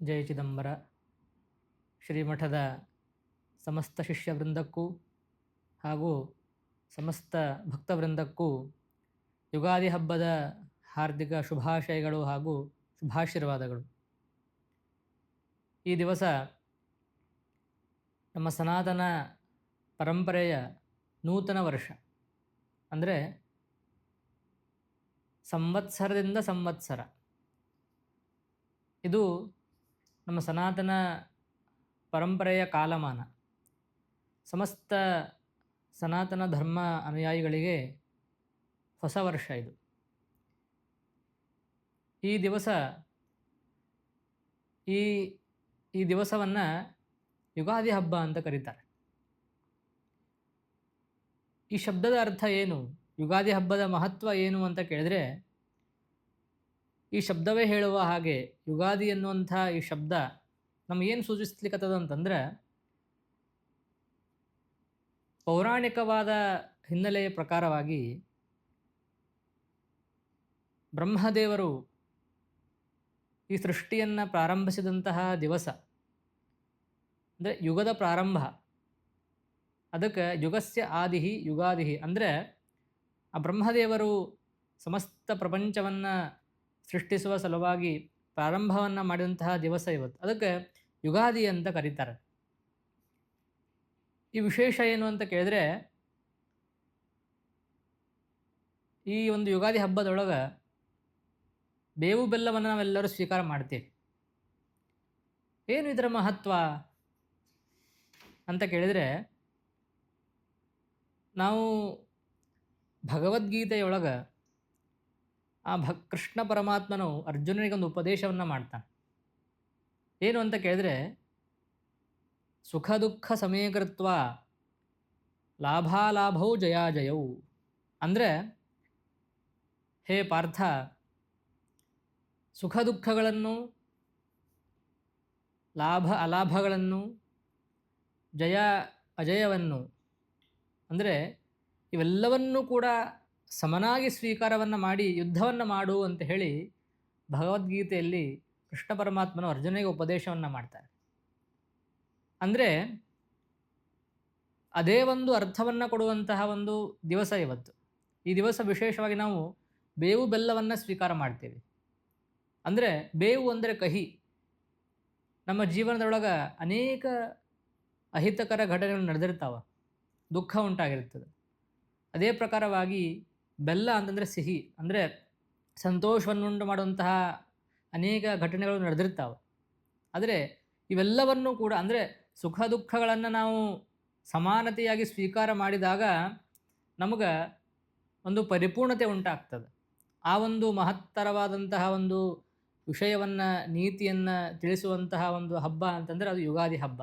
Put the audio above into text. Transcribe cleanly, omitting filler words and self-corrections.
ಜಯ ಚಿದಂಬರ ಶ್ರೀಮಠದ ಸಮಸ್ತ ಶಿಷ್ಯವೃಂದಕ್ಕೂ ಹಾಗೂ ಸಮಸ್ತ ಭಕ್ತವೃಂದಕ್ಕೂ ಯುಗಾದಿ ಹಬ್ಬದ ಹಾರ್ದಿಕ ಶುಭಾಶಯಗಳು ಹಾಗೂ ಶುಭಾಶೀರ್ವಾದಗಳು. ಈ ದಿವಸ ನಮ್ಮ ಸನಾತನ ಪರಂಪರೆಯ ನೂತನ ವರ್ಷ, ಅಂದರೆ ಸಂವತ್ಸರದಿಂದ ಸಂವತ್ಸರ. ಇದು ನಮ್ಮ ಸನಾತನ ಪರಂಪರೆಯ ಕಾಲಮಾನ. ಸಮಸ್ತ ಸನಾತನ ಧರ್ಮ ಅನುಯಾಯಿಗಳಿಗೆ ಹೊಸ ವರ್ಷ ಇದು. ಈ ದಿವಸ ಈ ದಿವಸವನ್ನು ಯುಗಾದಿ ಹಬ್ಬ ಅಂತ ಕರೀತಾರೆ. ಈ ಶಬ್ದದ ಅರ್ಥ ಏನು, ಯುಗಾದಿ ಹಬ್ಬದ ಮಹತ್ವ ಏನು ಅಂತ ಕೇಳಿದರೆ, ಈ ಶಬ್ದವೇ ಹೇಳುವ ಹಾಗೆ ಯುಗಾದಿ ಎನ್ನುವಂಥ ಈ ಶಬ್ದ ನಮಗೇನು ಸೂಚಿಸ್ಲಿಕ್ಕತ್ತದ ಅಂತಂದರೆ, ಪೌರಾಣಿಕವಾದ ಹಿನ್ನೆಲೆಯ ಪ್ರಕಾರವಾಗಿ ಬ್ರಹ್ಮದೇವರು ಈ ಸೃಷ್ಟಿಯನ್ನು ಪ್ರಾರಂಭಿಸಿದಂತಹ ದಿವಸ, ಅಂದರೆ ಯುಗದ ಪ್ರಾರಂಭ. ಅದಕ್ಕೆ ಯುಗಸ್ಯ ಆದಿ ಯುಗಾದಿ, ಅಂದರೆ ಆ ಬ್ರಹ್ಮದೇವರು ಸಮಸ್ತ ಪ್ರಪಂಚವನ್ನು ಸೃಷ್ಟಿಸುವ ಸಲುವಾಗಿ ಪ್ರಾರಂಭವನ್ನು ಮಾಡಿದಂತಹ ದಿವಸ ಇವತ್ತು. ಅದಕ್ಕೆ ಯುಗಾದಿ ಅಂತ ಕರೀತಾರೆ. ಈ ವಿಶೇಷ ಏನು ಅಂತ ಕೇಳಿದರೆ, ಈ ಒಂದು ಯುಗಾದಿ ಹಬ್ಬದೊಳಗೆ ಬೇವು ಬೆಲ್ಲವನ್ನು ನಾವೆಲ್ಲರೂ ಸ್ವೀಕಾರ ಮಾಡ್ತೀವಿ. ಏನು ಇದರ ಮಹತ್ವ ಅಂತ ಕೇಳಿದರೆ, ನಾವು ಭಗವದ್ಗೀತೆಯೊಳಗೆ ಆ ಕೃಷ್ಣ ಪರಮಾತ್ಮನು ಅರ್ಜುನನಿಗೊಂದು ಉಪದೇಶವನ್ನು ಮಾಡ್ತಾನೆ. ಏನು ಅಂತ ಕೇಳಿದರೆ, ಸುಖ ದುಃಖ ಸಮೀಕೃತ್ವ ಲಾಭಾಲಾಭೌ ಜಯಾಜಯೌ. ಅಂದರೆ, ಹೇ ಪಾರ್ಥ, ಸುಖ ದುಃಖಗಳನ್ನು, ಲಾಭ ಅಲಾಭಗಳನ್ನು, ಜಯ ಅಜಯವನ್ನು, ಅಂದರೆ ಇವೆಲ್ಲವನ್ನೂ ಕೂಡ ಸಮನಾಗಿ ಸ್ವೀಕಾರವನ್ನು ಮಾಡಿ ಯುದ್ಧವನ್ನು ಮಾಡು ಅಂತ ಹೇಳಿ ಭಗವದ್ಗೀತೆಯಲ್ಲಿ ಕೃಷ್ಣ ಪರಮಾತ್ಮನು ಅರ್ಜುನಿಗೆ ಉಪದೇಶವನ್ನು ಮಾಡ್ತಾರೆ. ಅಂದರೆ ಅದೇ ಒಂದು ಅರ್ಥವನ್ನು ಕೊಡುವಂತಹ ಒಂದು ದಿವಸ ಇವತ್ತು. ಈ ದಿವಸ ವಿಶೇಷವಾಗಿ ನಾವು ಬೇವು ಬೆಲ್ಲವನ್ನು ಸ್ವೀಕಾರ ಮಾಡ್ತೇವೆ. ಅಂದರೆ ಬೇವು ಅಂದರೆ ಕಹಿ. ನಮ್ಮ ಜೀವನದೊಳಗೆ ಅನೇಕ ಅಹಿತಕರ ಘಟನೆಗಳು ನಡೆದಿರ್ತಾವೆ, ದುಃಖ ಉಂಟಾಗಿರ್ತದೆ. ಅದೇ ಪ್ರಕಾರವಾಗಿ ಬೆಲ್ಲ ಅಂತಂದರೆ ಸಿಹಿ, ಅಂದರೆ ಸಂತೋಷವನ್ನುಂಟು ಮಾಡುವಂತಹ ಅನೇಕ ಘಟನೆಗಳು ನಡೆದಿರ್ತಾವೆ. ಆದರೆ ಇವೆಲ್ಲವನ್ನೂ ಕೂಡ, ಅಂದರೆ ಸುಖ ದುಃಖಗಳನ್ನು ನಾವು ಸಮಾನತೆಯಾಗಿ ಸ್ವೀಕಾರ ಮಾಡಿದಾಗ ನಮಗೆ ಒಂದು ಪರಿಪೂರ್ಣತೆ ಉಂಟಾಗ್ತದೆ. ಆ ಒಂದು ಮಹತ್ತರವಾದಂತಹ ಒಂದು ವಿಷಯವನ್ನು, ನೀತಿಯನ್ನು ತಿಳಿಸುವಂತಹ ಒಂದು ಹಬ್ಬ ಅಂತಂದರೆ ಅದು ಯುಗಾದಿ ಹಬ್ಬ.